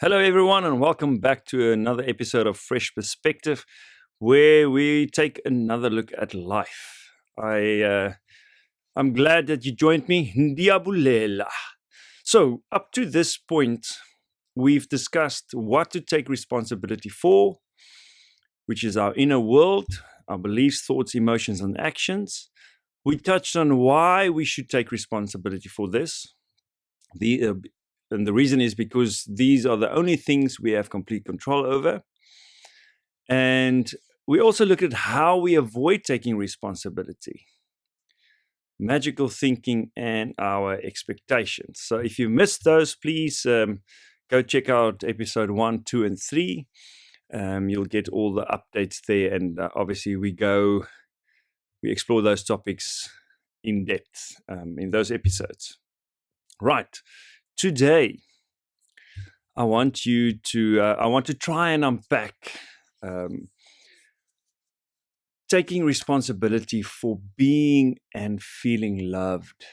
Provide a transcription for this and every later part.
Hello, everyone, and welcome back to another episode of Fresh Perspective, where we take another look at life. I'm glad that you joined me, Ndiabulela. So, up to this point, we've discussed what to take responsibility for, which is our inner world, our beliefs, thoughts, emotions, and actions. We touched on why we should take responsibility for this. The and the reason is because these are the only things we have complete control over. And we also look at how we avoid taking responsibility, magical thinking, and our expectations. So if you missed those, please go check out episode 1, 2, and 3. You'll get all the updates there. And obviously, we explore those topics in depth in those episodes. Right. Today, I want to try and unpack taking responsibility for being and feeling loved.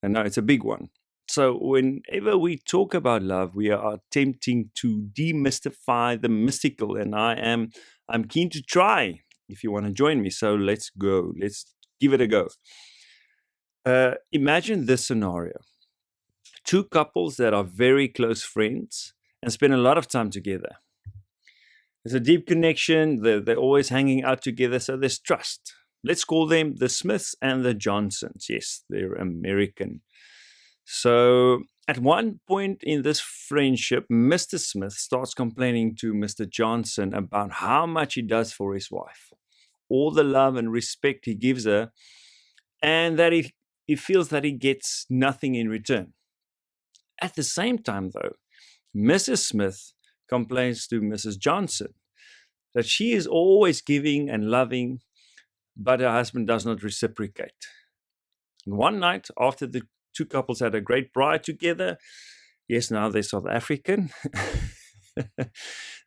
And now it's a big one. So whenever we talk about love, we are attempting to demystify the mystical, and I'm keen to try if you want to join me. So let's go. Let's give it a go. Imagine this scenario. Two couples that are very close friends and spend a lot of time together. There's a deep connection. They're always hanging out together, so there's trust. Let's call them the Smiths and the Johnsons. Yes, they're American. So at one point in this friendship, Mr. Smith starts complaining to Mr. Johnson about how much he does for his wife, all the love and respect he gives her, and that he feels that he gets nothing in return. At the same time, though, Mrs. Smith complains to Mrs. Johnson that she is always giving and loving, but her husband does not reciprocate. And one night, after the two couples had a great bride together, yes, now they're South African,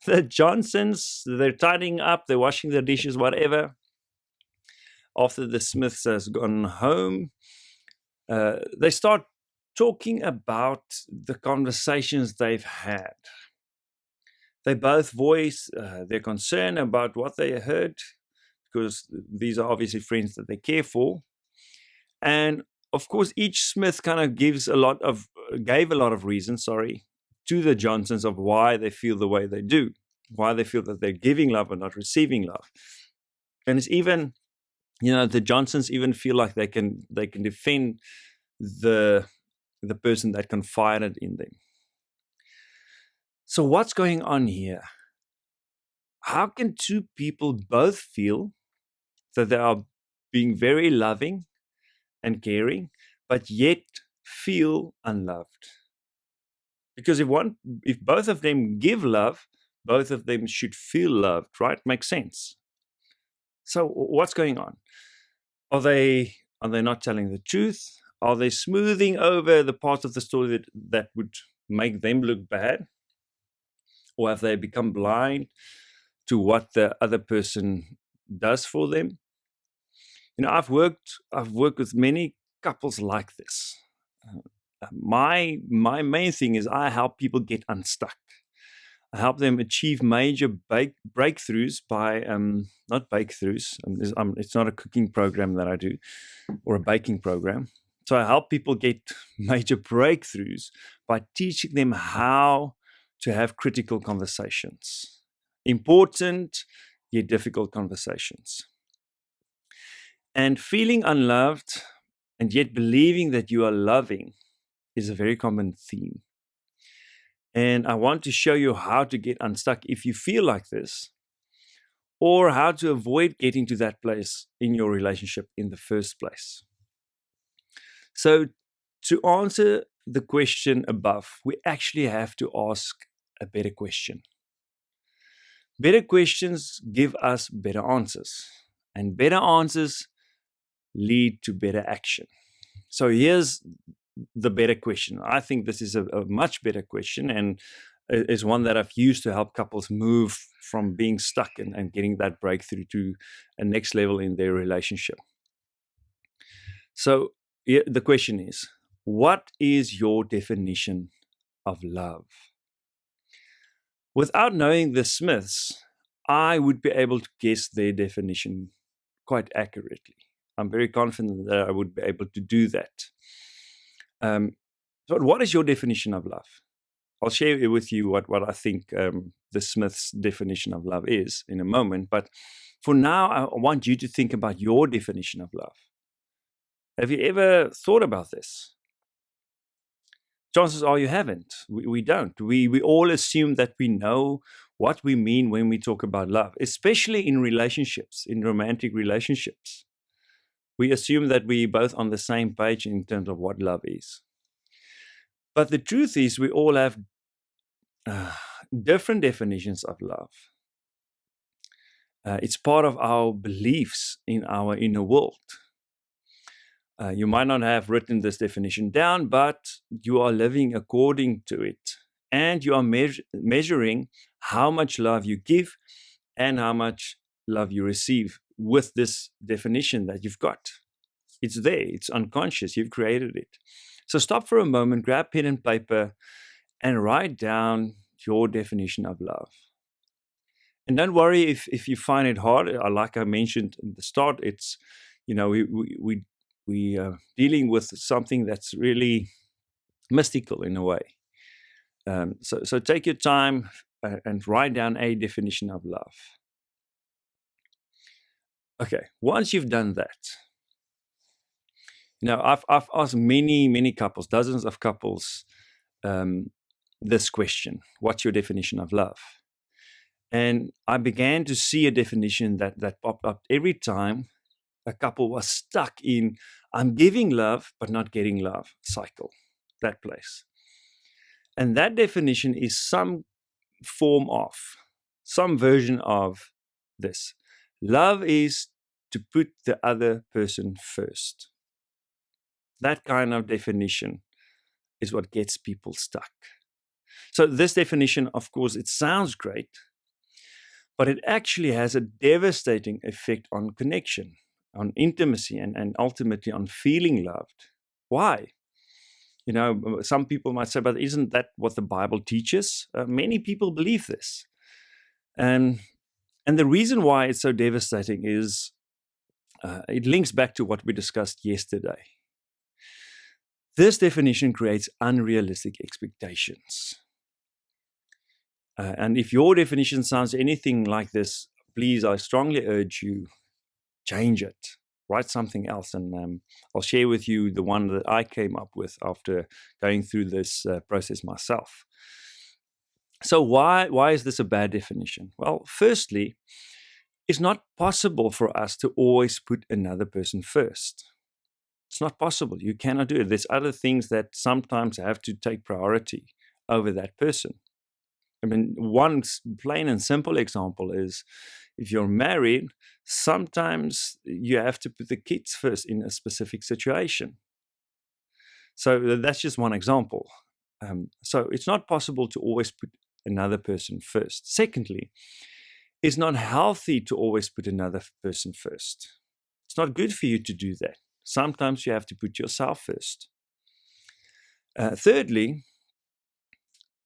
the Johnsons, they're tidying up, they're washing their dishes, whatever. After the Smiths has gone home, they start talking about the conversations they've had. They both voice their concern about what they heard, because these are obviously friends that they care for. And of course, each Smith kind of gave a lot of reasons, to the Johnsons of why they feel the way they do, why they feel that they're giving love and not receiving love. And it's even, the Johnsons even feel like they can defend the person that confided in them. So what's going on here? How can two people both feel that they are being very loving and caring, but yet feel unloved? Because if both of them give love, both of them should feel loved, right? Makes sense. So what's going on? Are they not telling the truth? Are they smoothing over the parts of the story that would make them look bad? Or have they become blind to what the other person does for them? I've worked with many couples like this. My main thing is I help people get unstuck. I help them achieve major breakthroughs by not breakthroughs. It's not a cooking program that I do, or a baking program. So I help people get major breakthroughs by teaching them how to have critical conversations, important yet difficult conversations. And feeling unloved and yet believing that you are loving is a very common theme. And I want to show you how to get unstuck if you feel like this, or how to avoid getting to that place in your relationship in the first place. So to answer the question above, we actually have to ask a better question. Better questions give us better answers, and better answers lead to better action. So here's the better question. I think this is a much better question, and is one that I've used to help couples move from being stuck and getting that breakthrough to a next level in their relationship. So the question is, what is your definition of love? Without knowing the Smiths, I would be able to guess their definition quite accurately. I'm very confident that I would be able to do that. But what is your definition of love? I'll share with you what I think the Smiths' definition of love is in a moment. But for now, I want you to think about your definition of love. Have you ever thought about this? Chances are you haven't. We don't. We all assume that we know what we mean when we talk about love, especially in relationships, in romantic relationships. We assume that we're both on the same page in terms of what love is. But the truth is, we all have different definitions of love. It's part of our beliefs in our inner world. You might not have written this definition down, but you are living according to it. And you are measuring how much love you give and how much love you receive with this definition that you've got. It's there, it's unconscious, you've created it. So stop for a moment, grab pen and paper, and write down your definition of love. And don't worry if you find it hard. Like I mentioned in the start, it's, we are dealing with something that's really mystical in a way. So take your time and write down a definition of love. Okay, once you've done that, I've asked many couples, dozens of couples, this question: what's your definition of love? And I began to see a definition that popped up every time a couple was stuck in I'm giving love but not getting love cycle, that place. And that definition is some version of this. Love is to put the other person first. That kind of definition is what gets people stuck. So this definition, of course, it sounds great, but it actually has a devastating effect on connection, on intimacy, and ultimately on feeling loved. Why? Some people might say, but isn't that what the Bible teaches? Many people believe this. And the reason why it's so devastating is it links back to what we discussed yesterday. This definition creates unrealistic expectations. And if your definition sounds anything like this, please, I strongly urge you, change it. Write something else. And I'll share with you the one that I came up with after going through this process myself. So why is this a bad definition? Well, firstly, it's not possible for us to always put another person first. It's not possible. You cannot do it. There's other things that sometimes have to take priority over that person. I mean, one plain and simple example is if you're married, sometimes you have to put the kids first in a specific situation. So that's just one example. So it's not possible to always put another person first. Secondly, it's not healthy to always put another person first. It's not good for you to do that. Sometimes you have to put yourself first. Thirdly,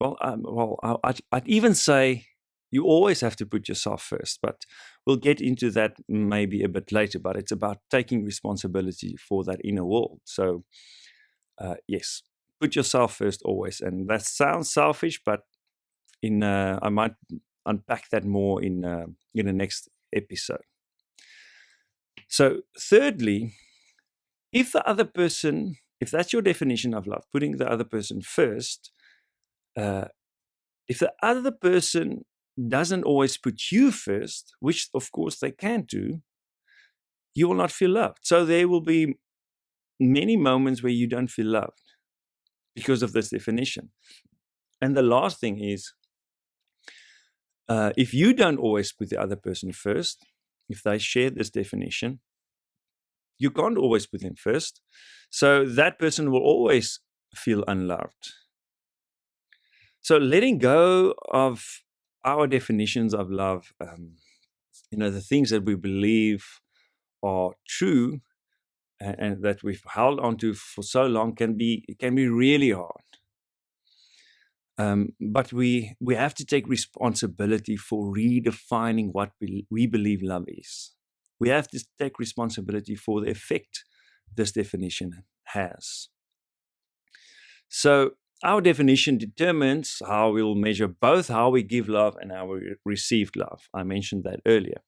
I'd even say you always have to put yourself first, but we'll get into that maybe a bit later. But it's about taking responsibility for that inner world. So, yes, put yourself first always. And that sounds selfish, but I might unpack that more in the next episode. So, thirdly, if that's your definition of love, putting the other person first, if the other person doesn't always put you first, which of course they can't do, you will not feel loved. So there will be many moments where you don't feel loved because of this definition. And the last thing is, if you don't always put the other person first, if they share this definition, you can't always put them first. So that person will always feel unloved. So letting go of our definitions of love, the things that we believe are true and that we've held onto for so long can be really hard. But we have to take responsibility for redefining what we believe love is. We have to take responsibility for the effect this definition has. So our definition determines how we will measure both how we give love and how we receive love. I mentioned that earlier.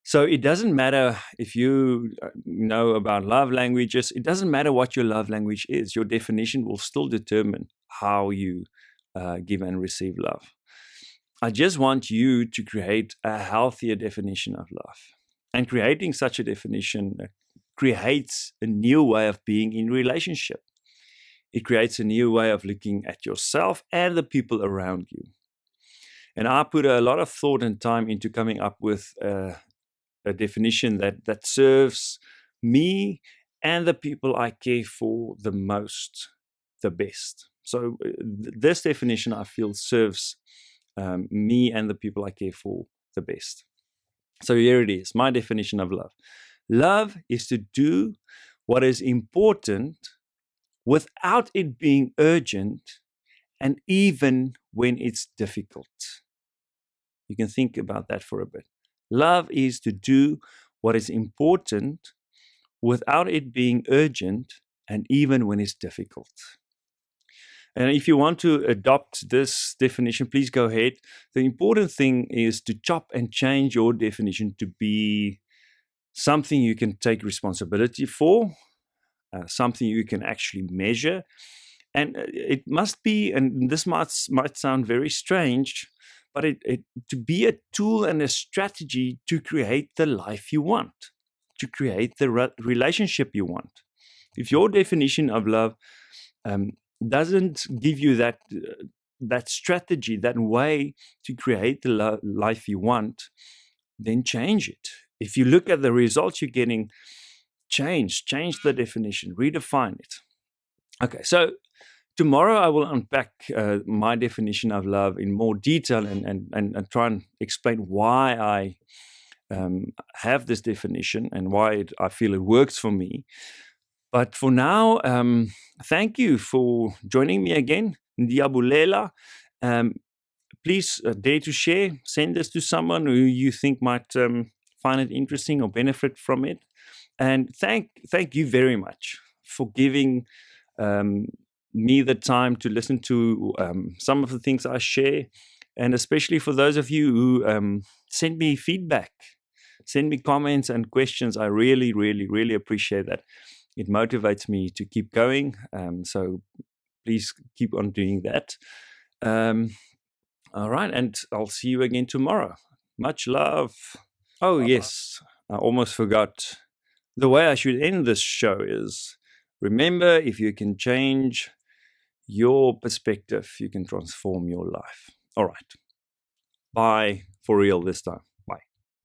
So it doesn't matter if you know about love languages. It doesn't matter what your love language is. Your definition will still determine how you give and receive love. I just want you to create a healthier definition of love. And creating such a definition creates a new way of being in relationship. It creates a new way of looking at yourself and the people around you. And I put a lot of thought and time into coming up with a definition that serves me and the people I care for the most, the best. So this definition, I feel, serves me and the people I care for the best. So here it is, my definition of love. Love is to do what is important without it being urgent, and even when it's difficult. You can think about that for a bit. Love is to do what is important without it being urgent, and even when it's difficult. And if you want to adopt this definition, please go ahead. The important thing is to chop and change your definition to be something you can take responsibility for, something you can actually measure. And it must be, and this might sound very strange, but to be a tool and a strategy to create the life you want, to create the relationship you want. If your definition of love doesn't give you that strategy, that way to create the life you want, then change it. If you look at the results you're getting, change the definition, redefine it. Okay, so tomorrow I will unpack my definition of love in more detail and try and explain why I have this definition and why I feel it works for me. But for now, thank you for joining me again. Ndiabulela. Please dare to share. Send this to someone who you think might find it interesting or benefit from it. And thank you very much for giving me the time to listen to some of the things I share, and especially for those of you who send me feedback, send me comments and questions. I really, really, really appreciate that. It motivates me to keep going. So please keep on doing that. All right, and I'll see you again tomorrow. Much love. Oh, yes, I almost forgot. The way I should end this show is, remember, if you can change your perspective, you can transform your life. All right. Bye for real this time.